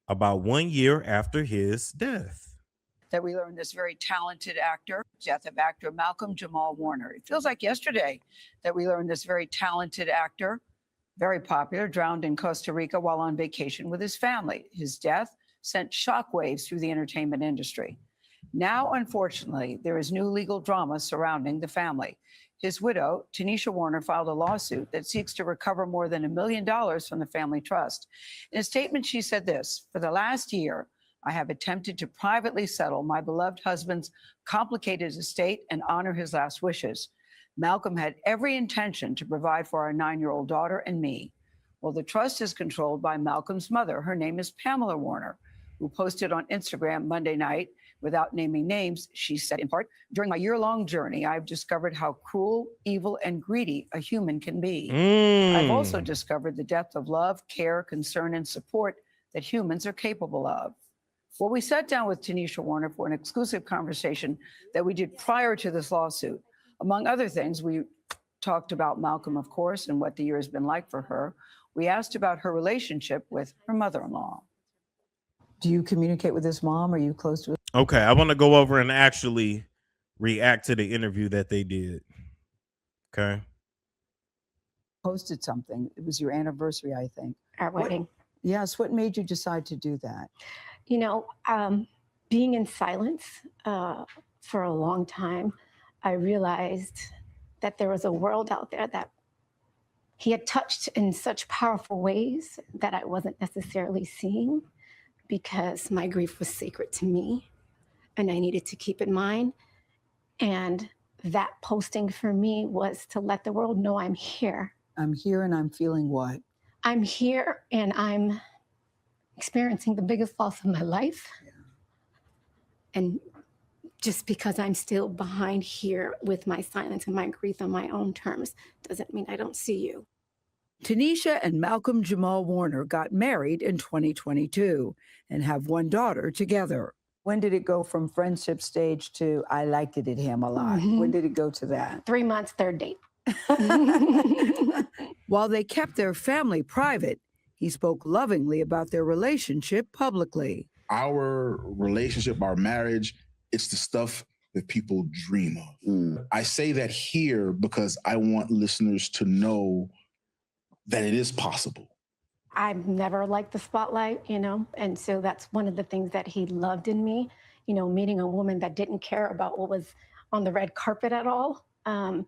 about 1 year after his death. That we learned this very talented actor, death of actor Malcolm-Jamal Warner. It feels like yesterday that we learned this very talented actor, very popular, drowned in Costa Rica while on vacation with his family. His death sent shockwaves through the entertainment industry. Now, unfortunately, there is new legal drama surrounding the family. His widow, Tanisha Warner, filed a lawsuit that seeks to recover more than $1 million from the family trust. In a statement, she said this: "For the last year, I have attempted to privately settle my beloved husband's complicated estate and honor his last wishes. Malcolm had every intention to provide for our 9-year-old daughter and me. Well, the trust is controlled by Malcolm's mother. Her name is Pamela Warner, who posted on Instagram Monday night, without naming names. She said, in part, during my year-long journey, I've discovered how cruel, evil, and greedy a human can be. I've also discovered the depth of love, care, concern, and support that humans are capable of." Well, we sat down with Tanisha Warner for an exclusive conversation that we did prior to this lawsuit. Among other things, we talked about Malcolm, of course, and what the year has been like for her. We asked about her relationship with her mother-in-law. Do you communicate with his mom? Are you close to it? Okay, I want to go over and actually react to the interview that they did. Okay. Posted something. It was your anniversary, I think. Our wedding. Yes. What made you decide to do that? You know, being in silence for a long time, I realized that there was a world out there that he had touched in such powerful ways that I wasn't necessarily seeing, because my grief was sacred to me and I needed to keep in mind. And that posting for me was to let the world know I'm here. I'm here and I'm feeling what? I'm here and I'm experiencing the biggest loss of my life. Yeah. And just because I'm still behind here with my silence and my grief on my own terms doesn't mean I don't see you. Tanisha and Malcolm-Jamal Warner got married in 2022 and have one daughter together. When did it go from friendship stage to I liked it at him a lot? Mm-hmm. When did it go to that? 3 months, third date. While they kept their family private, he spoke lovingly about their relationship publicly. Our relationship, our marriage, it's the stuff that people dream of. I say that here because I want listeners to know that it is possible. I've never liked the spotlight, you know, and so that's one of the things that he loved in me, you know, meeting a woman that didn't care about what was on the red carpet at all. And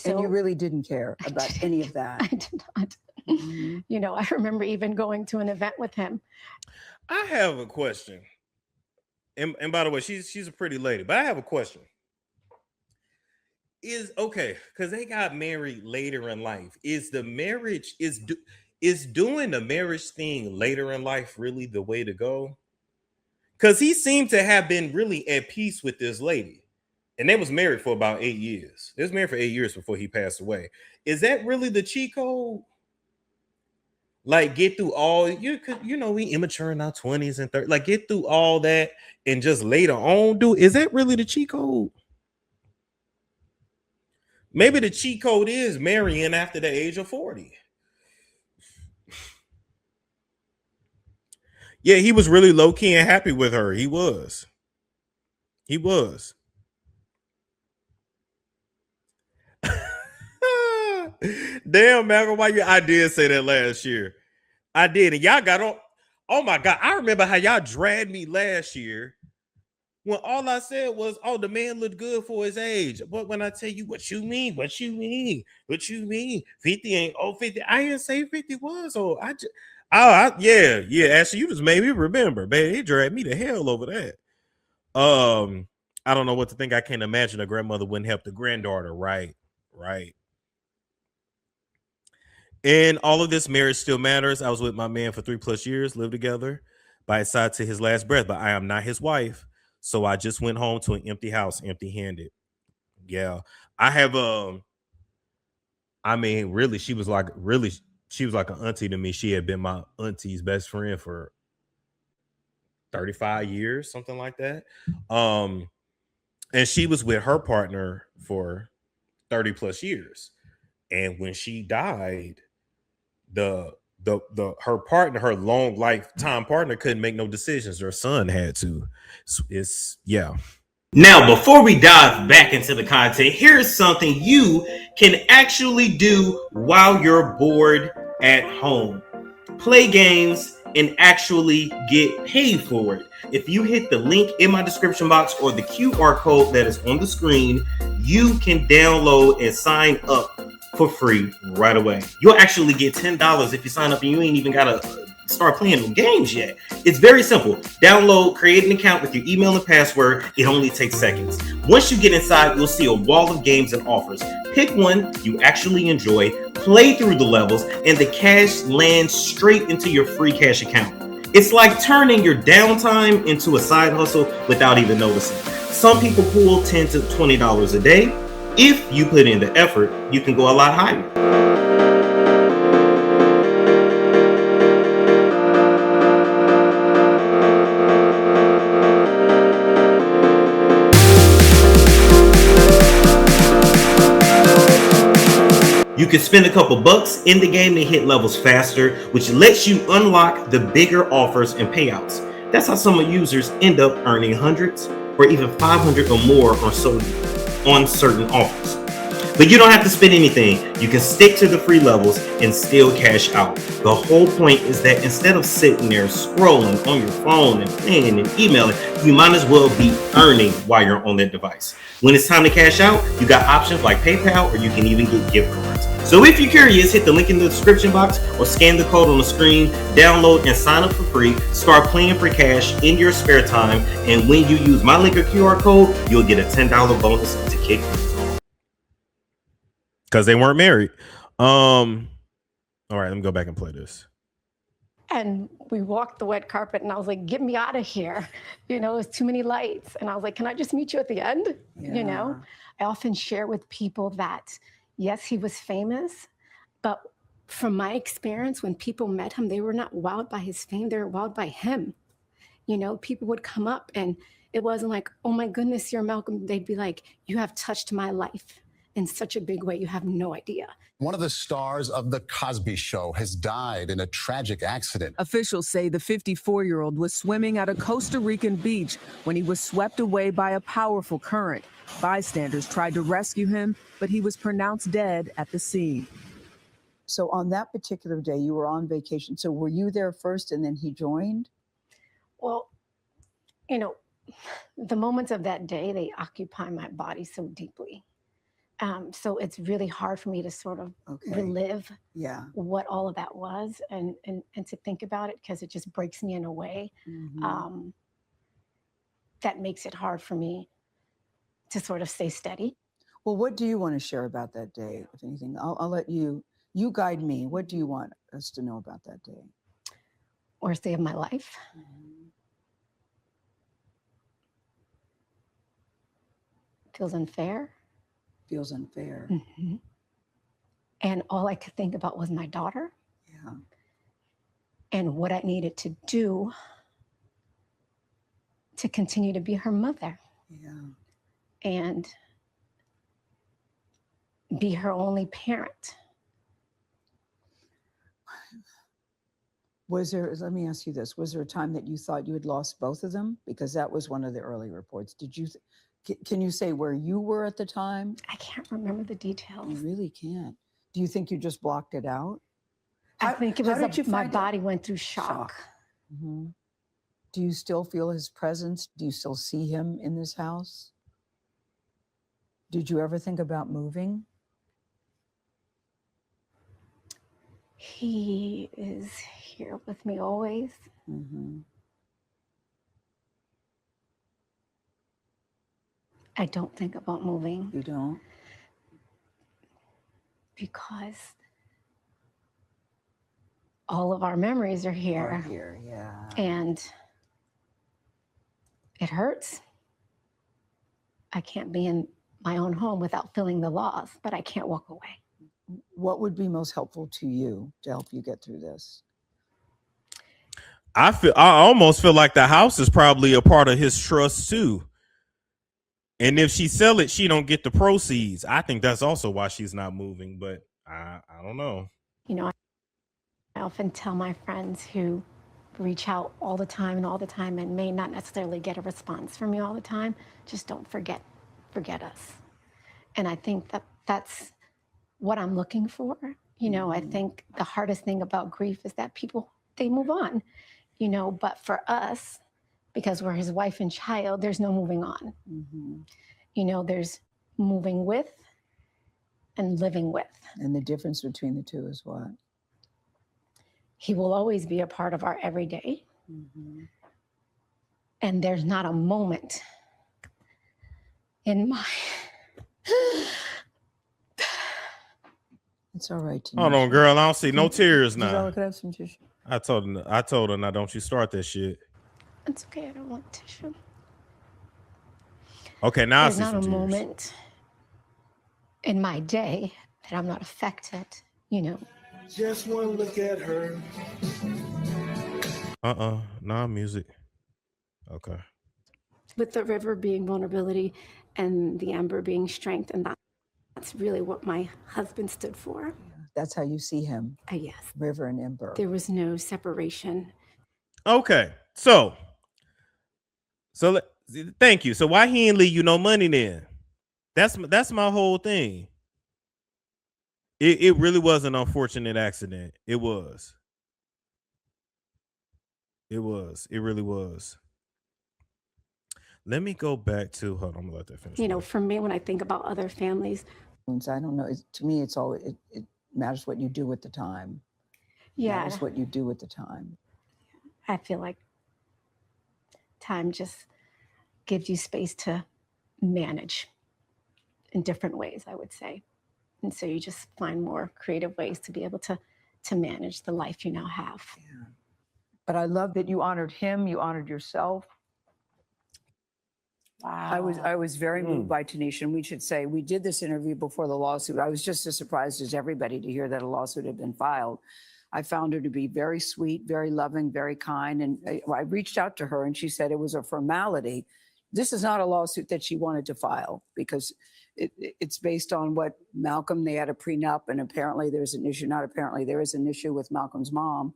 you really didn't care about any of that. I did not. Mm-hmm. You know, I remember even going to an event with him. I have a question. And by the way, she's a pretty lady, but I have a question. Because they got married later in life. Is the marriage, is doing the marriage thing later in life really the way to go? Because he seemed to have been really at peace with this lady. And they was married for about 8 years. They was married for 8 years before he passed away. Is that really the cheat code? Like, get through all, we immature in our 20s and 30s. Like, get through all that and just later on is that really the cheat code? Maybe the cheat code is marrying after the age of 40. Yeah, he was really low-key and happy with her. He was. Damn, Malcolm, I did say that last year. I did, and y'all got on. Oh my God, I remember how y'all dragged me last year when all I said was, "Oh, the man looked good for his age." But when I tell you, what you mean? 50 ain't 50. I didn't say 50 was. Oh, yeah. Actually, you just made me remember, man. He dragged me to hell over that. I don't know what to think. I can't imagine a grandmother wouldn't help the granddaughter. Right. And all of this, marriage still matters. I was with my man for 3+ years, lived together by his side to his last breath, but I am not his wife. So I just went home to an empty house, empty-handed. Yeah. I have, really, she was like an auntie to me. She had been my auntie's best friend for 35 years, something like that. And she was with her partner for 30+ years. And when she died, the her partner, her long lifetime partner, couldn't make no decisions. Her son had to. It's yeah. Now, before we dive back into the content, here's something you can actually do while you're bored at home. Play games and actually get paid for it. If you hit the link in my description box or the QR code that is on the screen, you can download and sign up for free right away. You'll actually get $10 if you sign up and you ain't even gotta start playing no games yet. It's very simple. Download, create an account with your email and password. It only takes seconds. Once you get inside, you'll see a wall of games and offers. Pick one you actually enjoy, play through the levels, and the cash lands straight into your free cash account. It's like turning your downtime into a side hustle without even noticing. Some people pull $10 to $20 a day. If you put in the effort, you can go a lot higher. You can spend a couple bucks in the game to hit levels faster, which lets you unlock the bigger offers and payouts. That's how some users end up earning hundreds or even 500 or more on certain offers. But you don't have to spend anything. You can stick to the free levels and still cash out. The whole point is that instead of sitting there scrolling on your phone and playing and emailing, you might as well be earning while you're on that device. When it's time to cash out, you got options like PayPal, or you can even get gift cards. So if you're curious, hit the link in the description box or scan the code on the screen, download and sign up for free, start playing for cash in your spare time, and when you use my link or QR code, you'll get a $10 bonus to kick things off. Because they weren't married. All right, let me go back and play this. And we walked the red carpet and I was like, get me out of here. You know, it's too many lights. And I was like, can I just meet you at the end? Yeah. You know, I often share with people that, yes, he was famous, but from my experience, when people met him, they were not wowed by his fame. They were wowed by him. You know, people would come up and it wasn't like, oh my goodness, you're Malcolm. They'd be like, you have touched my life in such a big way. You have no idea. One of the stars of The Cosby Show has died in a tragic accident. Officials say the 54-year-old was swimming at a Costa Rican beach when he was swept away by a powerful current. Bystanders tried to rescue him, but he was pronounced dead at the scene. So on that particular day, you were on vacation. So were you there first and then he joined? Well, you know, the moments of that day, they occupy my body so deeply. So it's really hard for me to sort of relive what all of that was and to think about it, because it just breaks me in a way that makes it hard for me to sort of stay steady. Well, what do you want to share about that day, if anything? I'll let you guide me. What do you want us to know about that day? Worst day of my life. Feels unfair. Feels unfair. And all I could think about was my daughter. Yeah. And what I needed to do to continue to be her mother. Yeah. And be her only parent. Was there, let me ask you this, was there a time that you thought you had lost both of them? Because that was one of the early reports. Did you, can you say where you were at the time? I can't remember the details. You really can't. Do you think you just blocked it out? I think it was my body went through shock. Do you still feel his presence? Do you still see him in this house? Did you ever think about moving? He is here with me always. I don't think about moving. You don't? Because all of our memories are here. Yeah. And it hurts. I can't be in my own home without feeling the loss, but I can't walk away. What would be most helpful to you to help you get through this? I almost feel like the house is probably a part of his trust too. And if she sell it, she don't get the proceeds. I think that's also why she's not moving, but I don't know. You know, I often tell my friends who reach out all the time and may not necessarily get a response from me all the time, just don't forget us. And I think that that's what I'm looking for. You know, I think the hardest thing about grief is that people, they move on, you know, but for us, because we're his wife and child, there's no moving on. You know, there's moving with and living with. And the difference between the two is what? He will always be a part of our everyday. And there's not a moment in my... It's all right. Hold on, girl. I don't see no tears Now. now. Could have some tissue. I told her, now don't you start that shit. It's okay, I don't want tissue. Okay, now There's I see not some a tears. moment in my day that I'm not affected, you know. Just one look at her. Nah, music. Okay. With the river being vulnerability and the ember being strength, and that's really what my husband stood for. That's how you see him. Yes. River and ember. There was no separation. Okay, so thank you. So why he ain't leave you no money then? That's my whole thing. It really was an unfortunate accident. It was. It really was. Let me go back to, hold on, I'm gonna let that finish. You know, for me, when I think about other families, I don't know. To me, it's all, it matters what you do at the time. yeah, Matters what you do at the time. I feel like time just gives you space to manage in different ways, I would say. And so you just find more creative ways to be able to manage the life you now have. Yeah. But I love that you honored him, you honored yourself. Wow. I was very moved by Tanisha, and we should say we did this interview before the lawsuit. I was just as surprised as everybody to hear that a lawsuit had been filed. I found her to be very sweet, very loving, very kind, and I reached out to her, and she said it was a formality. This is not a lawsuit that she wanted to file because it's based on what Malcolm, they had a prenup, and apparently there's an issue, not apparently, there is an issue with Malcolm's mom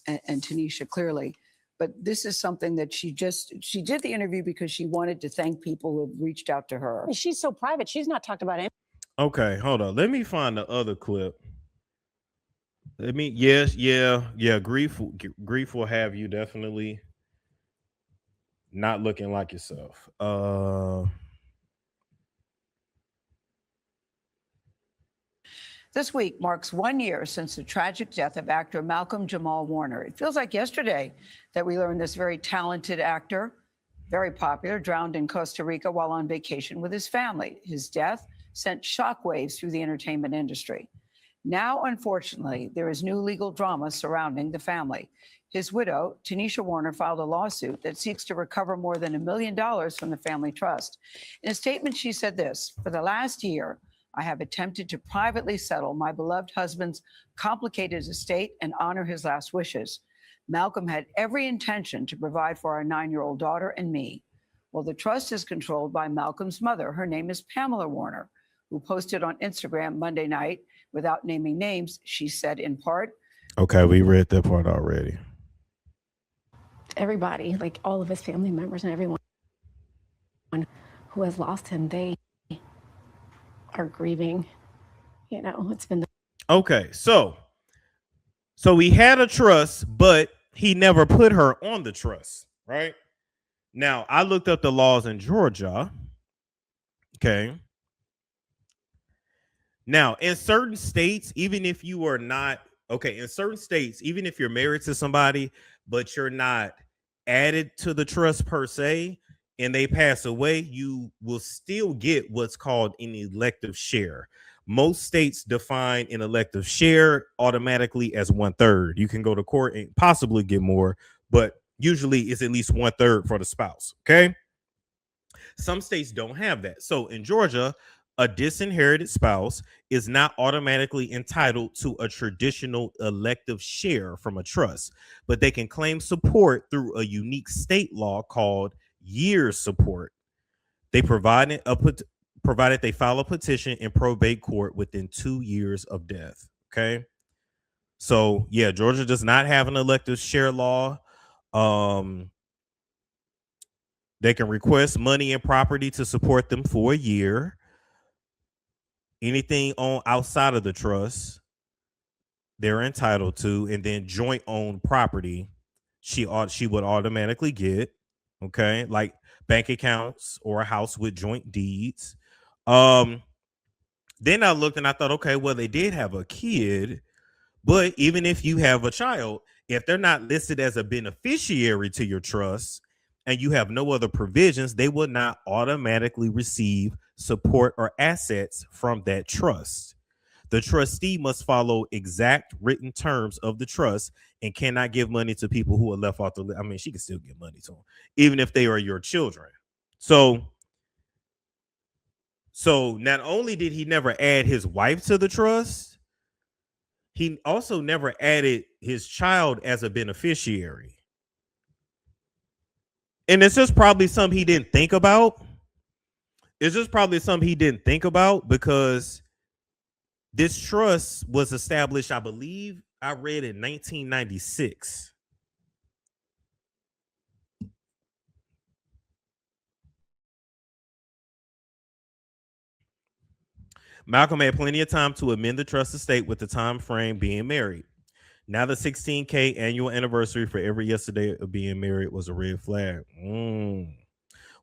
and Tanisha clearly. But this is something that she did the interview because she wanted to thank people who have reached out to her. She's so private. She's not talked about it. Okay, hold on. Let me find the other clip. Yeah. Grief will have you definitely not looking like yourself. This week marks 1 year since the tragic death of actor Malcolm-Jamal Warner. It feels like yesterday that we learned this very talented actor, very popular, drowned in Costa Rica while on vacation with his family. His death sent shockwaves through the entertainment industry. Now, unfortunately, there is new legal drama surrounding the family. His widow, Tanisha Warner, filed a lawsuit that seeks to recover more than $1 million from the family trust. In a statement, she said this: "For the last year, I have attempted to privately settle my beloved husband's complicated estate and honor his last wishes. Malcolm had every intention to provide for our 9-year-old daughter and me. Well, the trust is controlled by Malcolm's mother. Her name is Pamela Warner, who posted on Instagram Monday night, without naming names. She said in part..." Okay, we read that part already. Everybody, like all of his family members and everyone who has lost him, they are grieving. You know, it's been Okay, so he had a trust, but he never put her on the trust, right? Now, I looked up the laws in Georgia. Okay. Now, in certain states, even if you are not, in certain states, even if you're married to somebody, but you're not added to the trust per se, and they pass away, you will still get what's called an elective share. Most states define an elective share automatically as 1/3. You can go to court and possibly get more, but usually it's at least 1/3 for the spouse. Okay. Some states don't have that. So in Georgia, a disinherited spouse is not automatically entitled to a traditional elective share from a trust, but they can claim support through a unique state law called years support. They provided they file a petition in probate court within 2 years of death. Okay. So yeah, Georgia does not have an elective share law. They can request money and property to support them for a year. Anything on outside of the trust, they're entitled to, and then joint owned property, she would automatically get. Okay, like bank accounts or a house with joint deeds. Then I looked and I thought, okay, well, they did have a kid, but even if you have a child, if they're not listed as a beneficiary to your trust and you have no other provisions, they will not automatically receive support or assets from that trust. The trustee must follow exact written terms of the trust and cannot give money to people who are left off the list. I mean, she can still give money to them, even if they are your children. So not only did he never add his wife to the trust, he also never added his child as a beneficiary. And it's just probably something he didn't think about. It's just probably something he didn't think about because this trust was established, I believe, I read in 1996. Malcolm had plenty of time to amend the trust estate with the time frame being married. Now the 16K annual anniversary for every yesterday of being married was a red flag.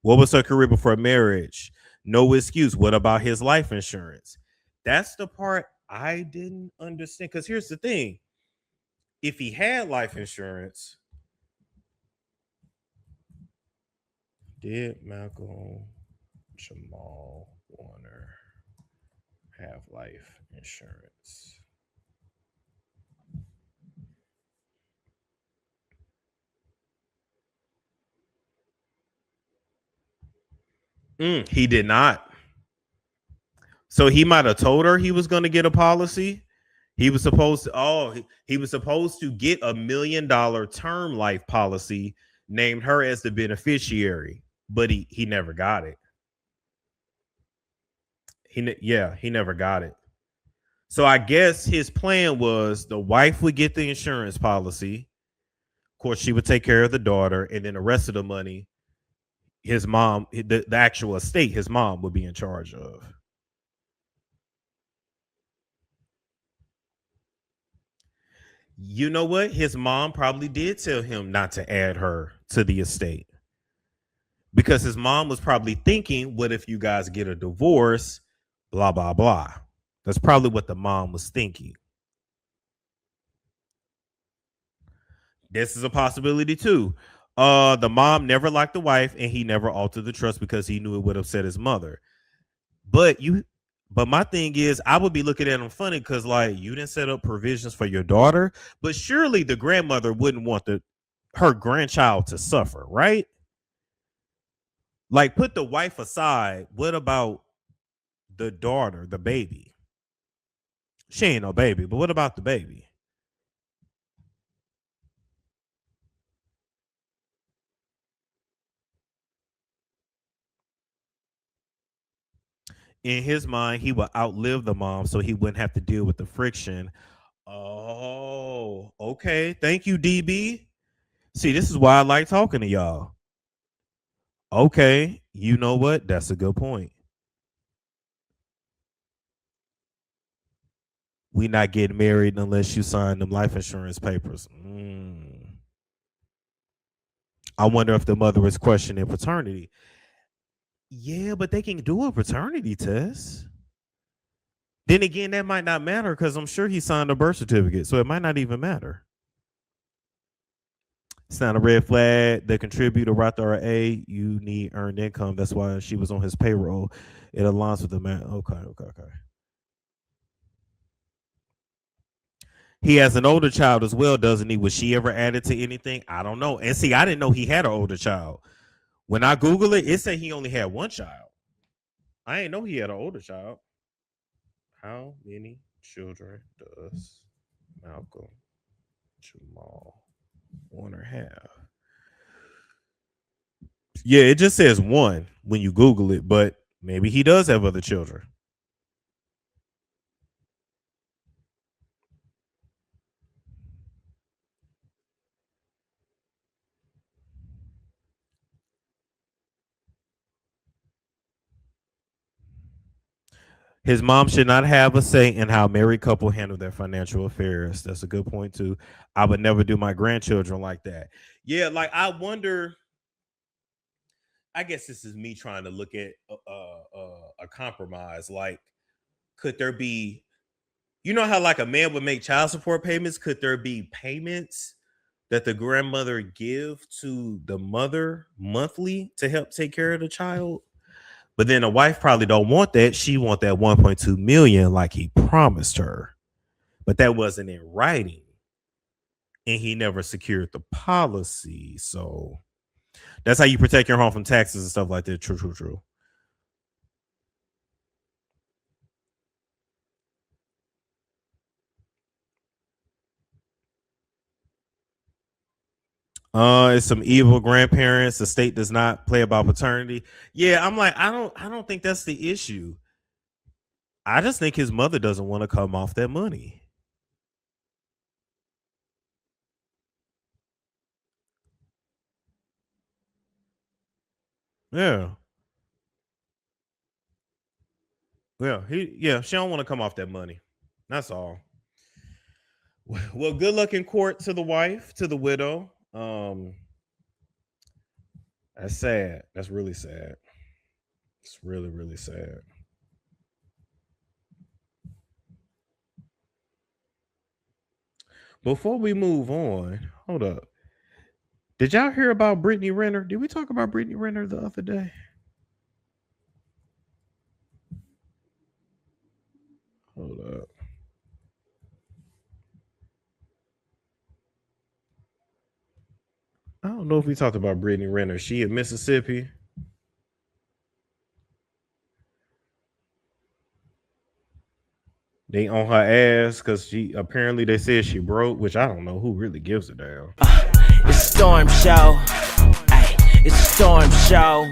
What was her career before marriage? No excuse. What about his life insurance? That's the part I didn't understand. Because here's the thing. If he had life insurance, did Malcolm-Jamal Warner have life insurance? He did not. So he might have told her he was going to get a policy. He was supposed to. He was supposed to get $1 million term life policy, named her as the beneficiary, but he never got it. He never got it. So I guess his plan was the wife would get the insurance policy. Of course, she would take care of the daughter, and then the rest of the money, his mom, the actual estate, his mom would be in charge of. You know what? His mom probably did tell him not to add her to the estate because his mom was probably thinking, what if you guys get a divorce? Blah, blah, blah. That's probably what the mom was thinking. This is a possibility too. The mom never liked the wife and he never altered the trust because he knew it would upset his mother. But my thing is, I would be looking at him funny because, like, you didn't set up provisions for your daughter, but surely the grandmother wouldn't want her grandchild to suffer, right? Like, put the wife aside. What about the daughter, the baby? She ain't no baby, but what about the baby? In his mind, he would outlive the mom so he wouldn't have to deal with the friction. Oh, okay. Thank you, DB. See, this is why I like talking to y'all. Okay, you know what? That's a good point. We not getting married unless you sign them life insurance papers. I wonder if the mother is questioning paternity. Yeah, but they can do a paternity test. Then again, that might not matter because I'm sure he signed a birth certificate, so it might not even matter. It's not a red flag. They contribute to Roth IRA. You need earned income. That's why she was on his payroll. It aligns with the man. Okay. He has an older child as well, doesn't he? Was she ever added to anything? I don't know. And see, I didn't know he had an older child. When I Google it, it said he only had one child. I didn't know he had an older child. How many children does Malcolm-Jamal Warner have? Yeah, it just says one when you Google it, but maybe he does have other children. His mom should not have a say in how married couple handle their financial affairs. That's a good point too. I would never do my grandchildren like that. Yeah, like I wonder. I guess this is me trying to look at a compromise. Like, could there be, you know how like a man would make child support payments? Could there be payments that the grandmother give to the mother monthly to help take care of the child? But then a wife probably don't want that. She want that 1.2 million like he promised her. But that wasn't in writing. And he never secured the policy. So that's how you protect your home from taxes and stuff like that. True. It's some evil grandparents. The state does not play about paternity. Yeah, I'm like, I don't think that's the issue. I just think his mother doesn't want to come off that money. Yeah. She don't want to come off that money. That's all. Well, good luck in court to the wife, to the widow. That's sad. That's really sad. It's really, really sad. Before we move on, hold up. Did y'all hear about Brittany Renner? Did we talk about Brittany Renner the other day? Hold up. I don't know if we talked about Brittany Renner. She in Mississippi. They on her ass because she apparently they said she broke, which I don't know who really gives a damn. It's a storm show. Ay, it's a storm show.